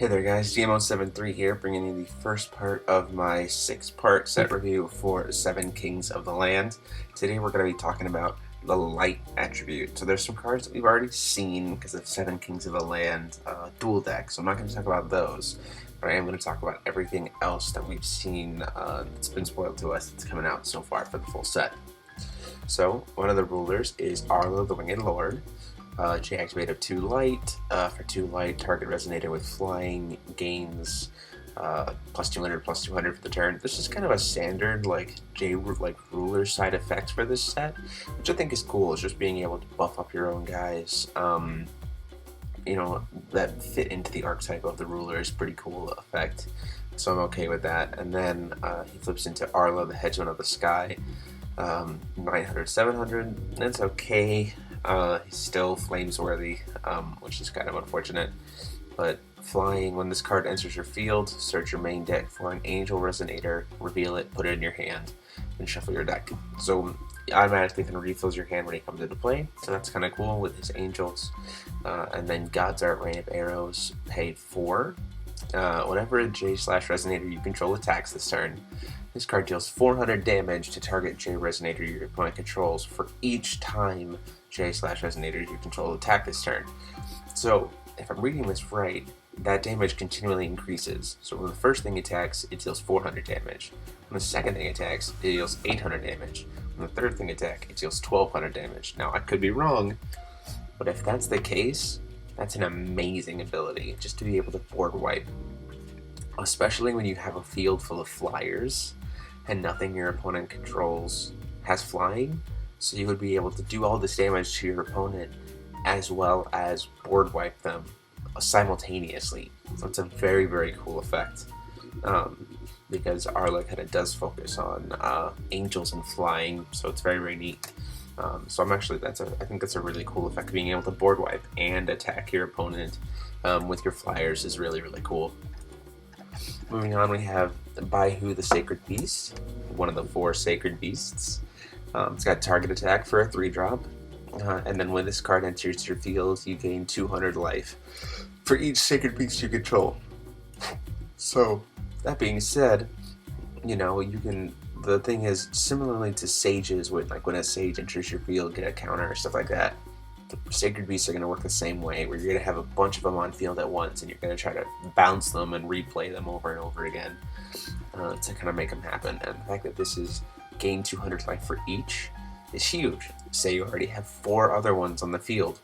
Hey there guys, GMO73 here, bringing you the first part of my 6-part set review for 7 Kings of the Land. Today we're going to be talking about the light attribute. So there's some cards that we've already seen because of 7 Kings of the Land dual deck, so I'm not going to talk about those, but I am going to talk about everything else that we've seen that's been spoiled to us that's coming out so far for the full set. So one of the rulers is Arlo the Winged Lord. J-Ac's made of 2 light. For 2 light, target resonator with flying gains plus 200, plus 200 for the turn. This is kind of a standard ruler side effect for this set, which I think is cool. It's just being able to buff up your own guys. You know, that fit into the archetype of the ruler is pretty cool effect. So I'm okay with that. And then he flips into Arlo, the Hedgeman of the Sky. 900, 700. That's okay. He's still flames worthy, which is kind of unfortunate. But flying, when this card enters your field, search your main deck for an Angel Resonator, reveal it, put it in your hand, and shuffle your deck. So automatically then refills your hand when he comes into play. So that's kind of cool with his angels. And then God's Art Rain of Arrows, pay 4. Whenever J/Resonator you control attacks this turn, this card deals 400 damage to target J Resonator your opponent controls for each time J/Resonator you control attack this turn. So, if I'm reading this right, that damage continually increases. So when the first thing attacks, it deals 400 damage. When the second thing attacks, it deals 800 damage. When the third thing attacks, it deals 1200 damage. Now, I could be wrong, but if that's the case, that's an amazing ability, just to be able to board wipe. Especially when you have a field full of flyers, and nothing your opponent controls has flying, so you would be able to do all this damage to your opponent as well as board wipe them simultaneously. So it's a very, very cool effect, because Arlo kind of does focus on angels and flying, so it's very, very neat. So I think that's a really cool effect. Being able to board wipe and attack your opponent with your flyers is really, really cool. Moving on, we have Baihu the Sacred Beast, one of the 4 Sacred Beasts. It's got target attack for a 3-drop, and then when this card enters your field, you gain 200 life for each Sacred Beast you control. So, that being said, you know, the thing is, similarly to Sages, when a Sage enters your field, get a counter or stuff like that, Sacred Beasts are going to work the same way, where you're going to have a bunch of them on field at once, and you're going to try to bounce them and replay them over and over again to kind of make them happen. And the fact that this is gain 200 life for each is huge. Say you already have 4 other ones on the field.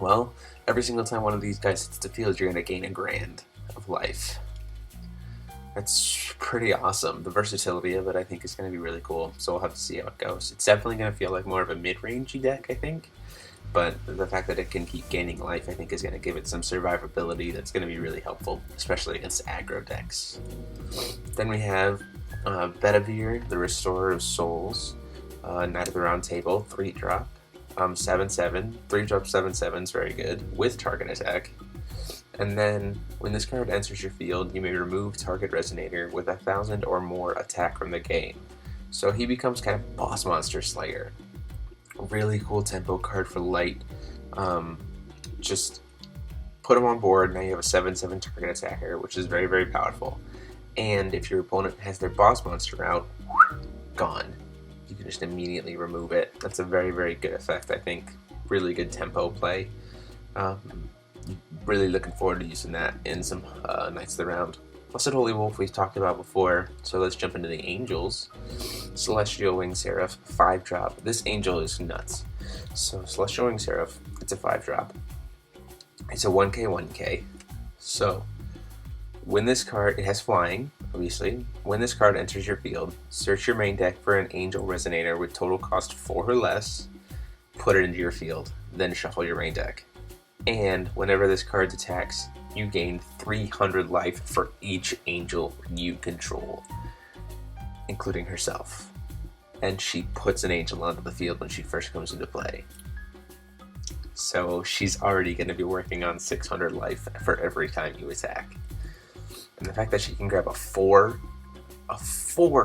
Well, every single time one of these guys hits the field, you're going to gain 1,000,000 of life. That's pretty awesome. The versatility of it, I think, is going to be really cool, so we'll have to see how it goes. It's definitely going to feel like more of a mid-rangey deck, I think. But the fact that it can keep gaining life, I think, is going to give it some survivability that's going to be really helpful, especially against aggro decks. Then we have Bedivere, the Restorer of Souls, Knight of the Round Table, 3-drop, 7/7, 3-drop 7/7 is very good, with target attack. And then, when this card enters your field, you may remove target Resonator with 1,000 or more attack from the game. So he becomes kind of Boss Monster Slayer. Really cool tempo card for light. Just put him on board, now you have a 7/7 target attacker, which is very, very powerful. And if your opponent has their boss monster out, gone. You can just immediately remove it. That's a very, very good effect, I think. Really good tempo play. Really looking forward to using that in some Knights of the Round. Blessed Holy Wolf we've talked about before, so let's jump into the Angels. Celestial Wing Seraph, 5-drop. This angel is nuts. So Celestial Wing Seraph, it's a 5-drop. It's a 1k, 1k. So, when this card, it has flying, obviously. When this card enters your field, search your main deck for an Angel Resonator with total cost 4 or less, put it into your field, then shuffle your main deck. And whenever this card attacks, you gain 300 life for each angel you control, including herself. And she puts an angel onto the field when she first comes into play. So she's already going to be working on 600 life for every time you attack. And the fact that she can grab a 4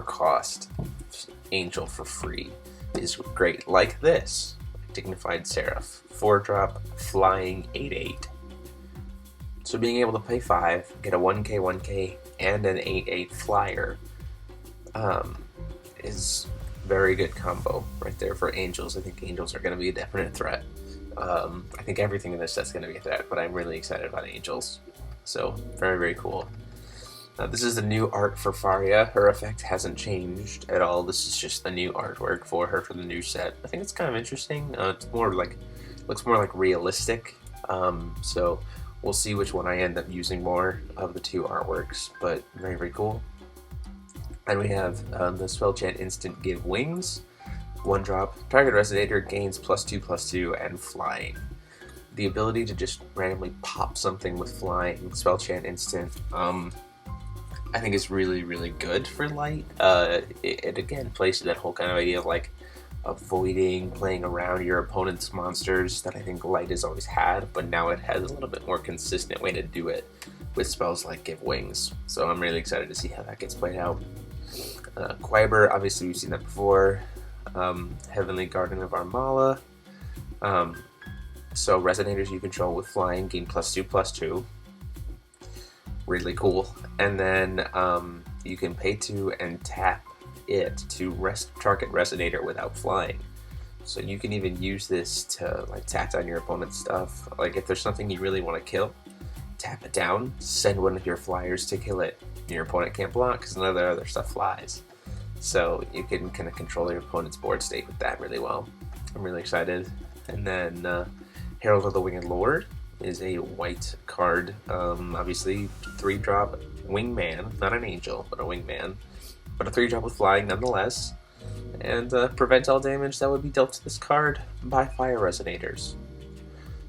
cost angel for free is great. Like this, Dignified Seraph, 4-drop, flying, 8/8. So being able to pay 5, get a 1k, 1k, and an 8/8 flyer is very good combo right there for angels. I think angels are going to be a definite threat. I think everything in this set's going to be a threat, but I'm really excited about angels. So very, very cool. This is the new art for Faria. Her effect hasn't changed at all. This is just the new artwork for her for the new set. I think it's kind of interesting. It's more like, looks more like realistic. So we'll see which one I end up using more of the two artworks, but very, very cool. And we have the spell chant instant give wings. 1 drop, target resonator gains +2/+2 and flying. The ability to just randomly pop something with flying, spell chant instant, I think is really, really good for light. It again plays to that whole kind of idea of like avoiding playing around your opponent's monsters that I think light has always had, but now it has a little bit more consistent way to do it with spells like give wings. So I'm really excited to see how that gets played out. Quiber, obviously we've seen that before. Heavenly Garden of Armala. So resonators you control with flying gain +2/+2. Really cool. And then you can pay 2 and tap it to target resonator without flying. So you can even use this to like tap down your opponent's stuff. Like if there's something you really want to kill, tap it down, send one of your flyers to kill it. Your opponent can't block because none of their other stuff flies. So you can kind of control your opponent's board state with that really well. I'm really excited. And then Herald of the Winged Lord is a white card. Obviously 3-drop wingman, not an angel, but a wingman. But a 3-drop with flying nonetheless. And prevent all damage that would be dealt to this card by fire resonators.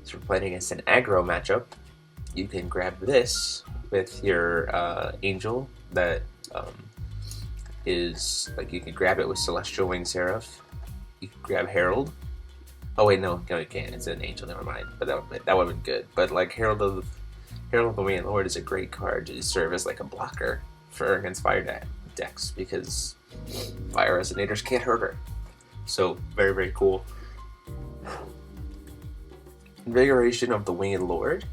So we're playing against an aggro matchup. You can grab this with your angel that is like, you can grab it with Celestial Wing Seraph. You can grab Herald. Oh wait, no, you can't. It's an angel. Never mind. But that would have been good. But like Herald of the Winged Lord is a great card to serve as like a blocker for against fire decks because fire resonators can't hurt her. So very, very cool. Invigoration of the Winged Lord.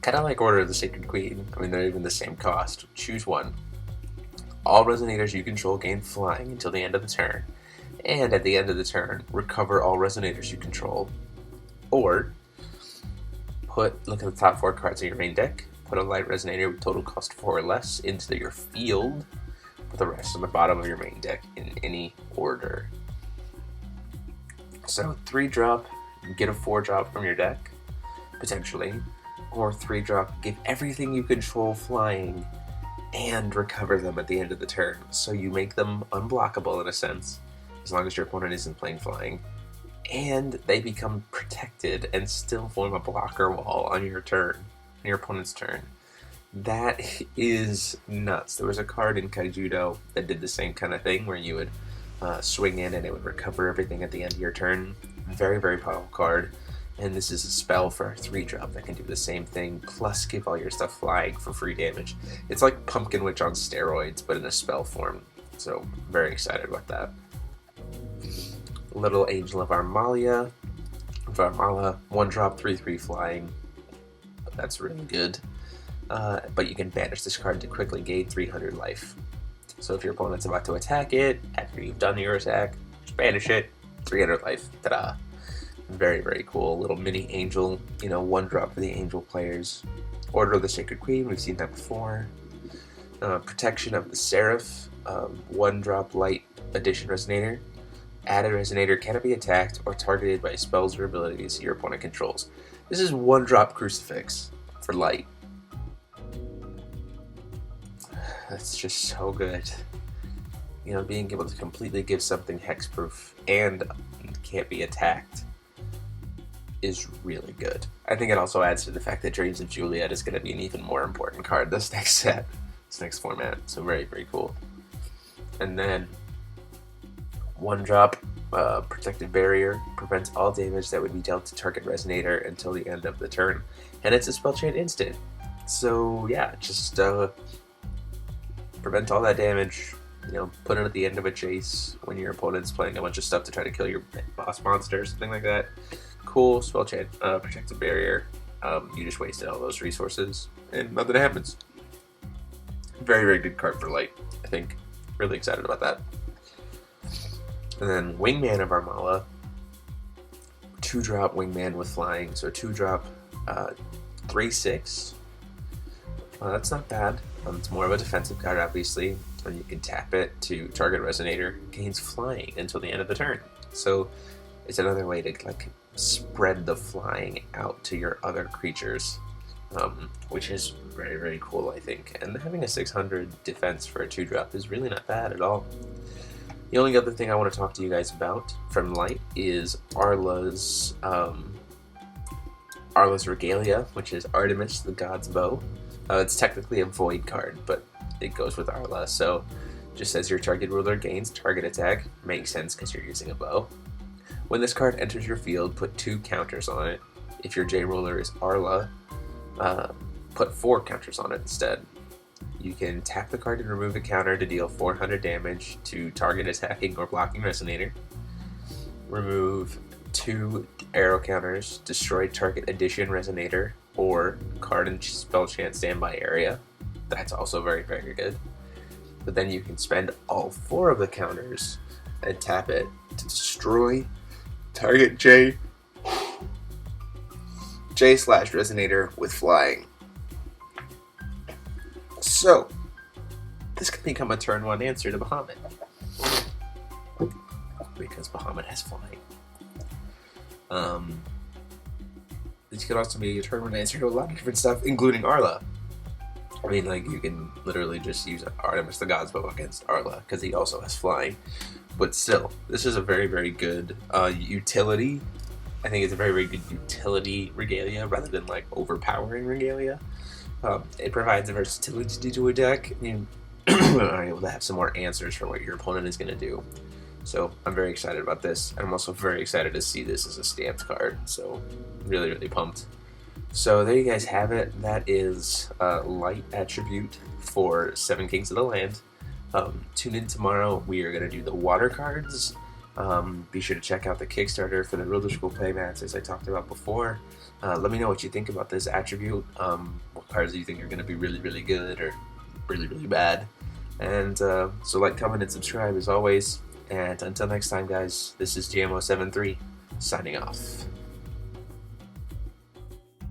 Kind of like Order of the Sacred Queen. I mean, they're even the same cost. Choose one. All resonators you control gain flying until the end of the turn. And at the end of the turn, recover all resonators you control. Or, look at the top 4 cards of your main deck. Put a light resonator with total cost 4 or less into your field. Put the rest on the bottom of your main deck in any order. So 3-drop, get a 4-drop from your deck, potentially. Or 3-drop, give everything you control flying and recover them at the end of the turn. So you make them unblockable in a sense, as long as your opponent isn't playing flying. And they become protected and still form a blocker wall on your turn, on your opponent's turn. That is nuts. There was a card in Kaijudo that did the same kind of thing where you would swing in and it would recover everything at the end of your turn. Very, very powerful card. And this is a spell for a 3-drop that can do the same thing, plus give all your stuff flying for free damage. It's like Pumpkin Witch on steroids, but in a spell form. So, very excited about that. Little Angel of Armala. 1-drop, 3/3 flying. That's really good. But you can banish this card to quickly gain 300 life. So if your opponent's about to attack it, after you've done your attack, just banish it, 300 life. Ta-da! Very, very cool. Little mini angel, 1-drop for the angel players. Order of the Sacred Queen, we've seen that before. Protection of the Seraph, 1-drop light addition resonator. Add a resonator, cannot be attacked or targeted by spells or abilities your opponent controls. This is 1-drop crucifix for light. That's just so good. Being able to completely give something hexproof and can't be attacked is really good. I think it also adds to the fact that Dreams of Juliet is going to be an even more important card this next set, this next format. So very, very cool. And then 1-drop Protective Barrier prevents all damage that would be dealt to target resonator until the end of the turn, and it's a spell chant instant. So yeah, just prevent all that damage. Put it at the end of a chase when your opponent's playing a bunch of stuff to try to kill your boss monster or something like that. Cool spell chant, Protective Barrier. you just wasted all those resources and nothing happens. Very, very good card for light, I think. Really excited about that. And then Wingman of Armala. 2-drop Wingman with flying. So 2-drop 3/6. That's not bad. It's more of a defensive card, obviously. And you can tap it to target Resonator. Gains flying until the end of the turn. So it's another way to like spread the flying out to your other creatures, which is very, very cool, I think. And having a 600 defense for a 2-drop is really not bad at all. The only other thing I want to talk to you guys about from Light is Arla's Regalia, which is Artemis, the God's Bow. It's technically a void card, but it goes with Arla, so just says your target ruler gains target attack. Makes sense because you're using a bow. When this card enters your field, put 2 counters on it. If your J ruler is Arla, put 4 counters on it instead. You can tap the card and remove a counter to deal 400 damage to target attacking or blocking Resonator. Remove 2 arrow counters, destroy target addition Resonator, or card and spell chance standby area. That's also very, very good. But then you can spend all 4 of the counters and tap it to destroy target J/Resonator with flying. So, this can become a turn 1 answer to Bahamut. Because Bahamut has flying. This could also be a turn 1 answer to a lot of different stuff, including Arla. I mean, like, you can literally just use Artemis the God's Bow against Arla, because he also has flying. But still, this is a very, very good utility. I think it's a very, very good utility Regalia, rather than, like, overpowering Regalia. It provides a versatility to a deck. You are able to have some more answers for what your opponent is going to do. So I'm very excited about this, and I'm also very excited to see this as a stamped card. So really, really pumped. So there you guys have it. That is Light Attribute for 7 Kings of the Land. Tune in tomorrow. We are going to do the water cards. Be sure to check out the Kickstarter for the Ruler School playmats, as I talked about before. Let me know what you think about this attribute. What cards do you think are going to be really, really good or really, really bad? And so like, comment, and subscribe as always. And until next time, guys, this is GMO73 signing off.